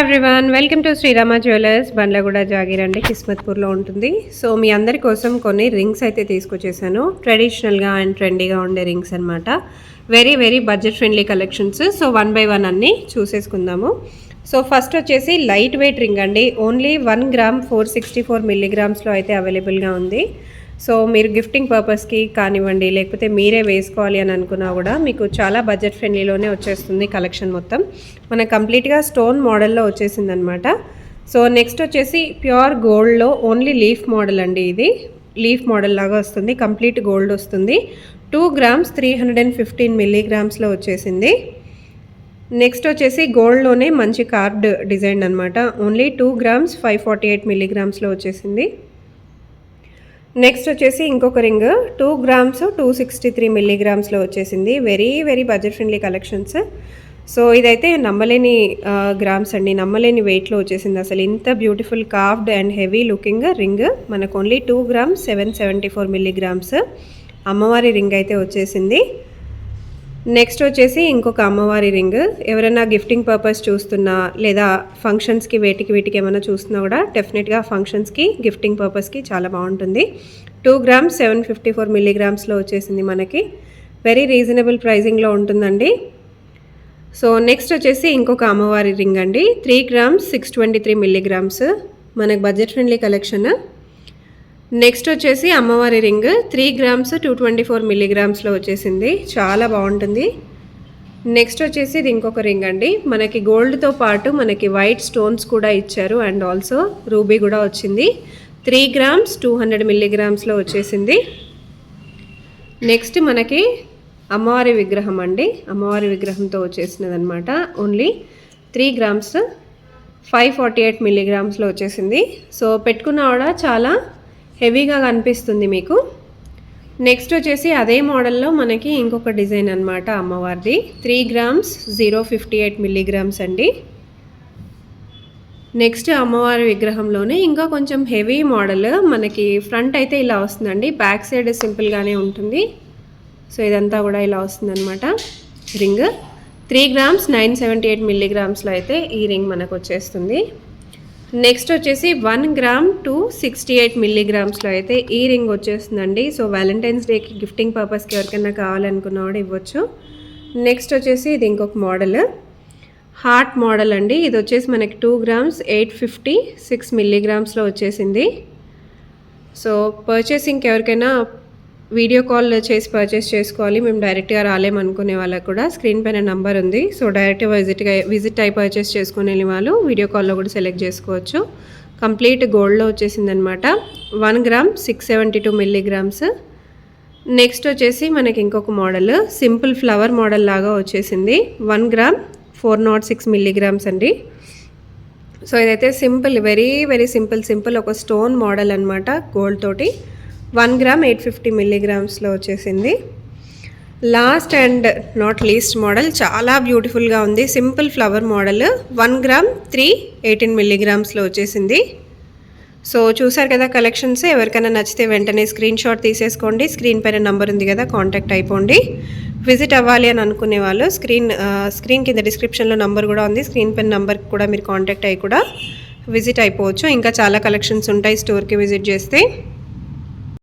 Everyone, welcome to Srirama jewellers. Bandlaguda Jagir అండి, కిస్మత్పూర్లో ఉంటుంది. సో మీ అందరి కోసం కొన్ని రింగ్స్ అయితే తీసుకొచ్చేసాను. ట్రెడిషనల్గా అండ్ ట్రెండీగా ఉండే రింగ్స్ అనమాట. Very very budget friendly collections. So 1 by 1 అన్నీ చూసేసుకుందాము. సో ఫస్ట్ వచ్చేసి లైట్ వెయిట్ రింగ్ అండి. ఓన్లీ 1 గ్రామ్ 464 మిల్లీగ్రామ్స్లో అయితే అవైలబుల్గా ఉంది. సో మీరు గిఫ్టింగ్ పర్పస్కి కానివ్వండి, లేకపోతే మీరే వేసుకోవాలి అని అనుకున్నా కూడా మీకు చాలా బడ్జెట్ ఫ్రెండ్లీలోనే వచ్చేస్తుంది కలెక్షన్ మొత్తం. మనకు కంప్లీట్గా స్టోన్ మోడల్లో వచ్చేసింది అనమాట. సో నెక్స్ట్ వచ్చేసి ప్యూర్ గోల్డ్లో ఓన్లీ లీఫ్ మోడల్ అండి. ఇది లీఫ్ మోడల్ లాగా వస్తుంది, కంప్లీట్ గోల్డ్ వస్తుంది. 2 grams 315 మిల్లీగ్రామ్స్లో వచ్చేసింది. నెక్స్ట్ వచ్చేసి గోల్డ్లోనే మంచి కార్డ్ డిజైన్ అనమాట. ఓన్లీ 2 grams 548 మిల్లీగ్రామ్స్లో వచ్చేసింది. నెక్స్ట్ వచ్చేసి ఇంకొక రింగ్ 2 grams 263 మిల్లీగ్రామ్స్లో వచ్చేసింది. Very very budget friendly collections. So ఇదైతే నమ్మలేని గ్రామ్స్ అండి, నమ్మలేని వెయిట్లో వచ్చేసింది. అసలు ఇంత beautiful carved and heavy looking ring మనకు ఓన్లీ 2 grams 774 మిల్లీగ్రామ్స్ అమ్మవారి రింగ్ అయితే వచ్చేసింది. నెక్స్ట్ వచ్చేసి ఇంకొక అమ్మవారి రింగ్. ఎవరైనా గిఫ్టింగ్ పర్పస్ చూస్తున్నా లేదా ఫంక్షన్స్కి వీటికి ఏమైనా చూస్తున్నా కూడా డెఫినెట్గా ఫంక్షన్స్కి గిఫ్టింగ్ పర్పస్కి చాలా బాగుంటుంది. 2 grams 754 మిల్లీగ్రామ్స్లో వచ్చేసింది మనకి. వెరీ రీజనబుల్ ప్రైజింగ్లో ఉంటుందండి. సో నెక్స్ట్ వచ్చేసి ఇంకొక అమ్మవారి రింగ్ అండి. 3 grams 623 మిల్లీగ్రామ్స్ మనకు బడ్జెట్ ఫ్రెండ్లీ కలెక్షన్. నెక్స్ట్ వచ్చేసి అమ్మవారి రింగ్ 3 grams 224 మిల్లీగ్రామ్స్లో వచ్చేసింది. చాలా బాగుంటుంది. నెక్స్ట్ వచ్చేసి ఇది ఇంకొక రింగ్ అండి. మనకి గోల్డ్తో పాటు మనకి వైట్ స్టోన్స్ కూడా ఇచ్చారు అండ్ ఆల్సో రూబీ కూడా వచ్చింది. 3 grams 200 మిల్లీగ్రామ్స్లో వచ్చేసింది. నెక్స్ట్ మనకి అమ్మవారి విగ్రహం అండి. అమ్మవారి విగ్రహంతో వచ్చేసినది అనమాట. ఓన్లీ 3 grams 548 మిల్లీగ్రామ్స్లో వచ్చేసింది. సో పెట్టుకున్న కూడా చాలా హెవీగా కనిపిస్తుంది మీకు. నెక్స్ట్ వచ్చేసి అదే మోడల్లో మనకి ఇంకొక డిజైన్ అనమాట అమ్మవారిది. 3 grams 058 మిల్లీగ్రామ్స్ అండి. నెక్స్ట్ అమ్మవారి విగ్రహంలోనే ఇంకా కొంచెం హెవీ మోడల్ మనకి ఫ్రంట్ అయితే ఇలా వస్తుందండి, బ్యాక్ సైడ్ సింపుల్గానే ఉంటుంది. సో ఇదంతా కూడా ఇలా వస్తుంది అనమాట రింగ్. 3 grams 978 మిల్లీగ్రామ్స్లో అయితే ఈ రింగ్ మనకు వచ్చేస్తుంది. నెక్స్ట్ వచ్చేసి 1 gram 268 మిల్లీగ్రామ్స్లో అయితే ఈ రింగ్ వచ్చేస్తుందండి. సో వ్యాలంటైన్స్ డేకి గిఫ్టింగ్ పర్పస్కి ఎవరికైనా కావాలనుకున్నా కూడా ఇవ్వచ్చు. నెక్స్ట్ వచ్చేసి ఇది ఇంకొక మోడల్, హార్ట్ మోడల్ అండి. ఇది వచ్చేసి మనకి 2 grams 856 మిల్లీగ్రామ్స్లో వచ్చేసింది. సో పర్చేసింగ్కి ఎవరికైనా వీడియో కాల్ చేసి పర్చేస్ చేసుకోవాలి, మేము డైరెక్ట్గా రాలేమనుకునే వాళ్ళకు కూడా స్క్రీన్ పైన నెంబర్ ఉంది. సో డైరెక్ట్గా విజిట్ అయి పర్చేస్ చేసుకునే వాళ్ళు వీడియో కాల్లో కూడా సెలెక్ట్ చేసుకోవచ్చు. కంప్లీట్ గోల్డ్లో వచ్చేసింది అనమాట. 1 gram 672 మిల్లీగ్రామ్స్. నెక్స్ట్ వచ్చేసి మనకి ఇంకొక మోడల్ సింపుల్ ఫ్లవర్ మోడల్ లాగా వచ్చేసింది. 1 gram 406 మిల్లీగ్రామ్స్ అండి. సో ఇదైతే సింపుల్, వెరీ వెరీ సింపుల్ ఒక స్టోన్ మోడల్ అనమాట గోల్డ్ తోటి. 1 gram 850 మిల్లీగ్రామ్స్లో వచ్చేసింది. Last and not least model చాలా బ్యూటిఫుల్గా ఉంది, సింపుల్ ఫ్లవర్ మోడల్. 1 gram 318 మిల్లీగ్రామ్స్లో వచ్చేసింది. సో చూసారు కదా కలెక్షన్స్. ఎవరికైనా నచ్చితే వెంటనే స్క్రీన్ షాట్ తీసేసుకోండి. స్క్రీన్ పైన నెంబర్ ఉంది కదా, కాంటాక్ట్ అయిపోండి. విజిట్ అవ్వాలి అని అనుకునే వాళ్ళు స్క్రీన్ కింద డిస్క్రిప్షన్లో నెంబర్ కూడా ఉంది. స్క్రీన్ పైన నెంబర్కి కూడా మీరు కాంటాక్ట్ అయ్యి కూడా విజిట్ అయిపోవచ్చు. ఇంకా చాలా కలెక్షన్స్ ఉంటాయి స్టోర్కి విజిట్ చేస్తే.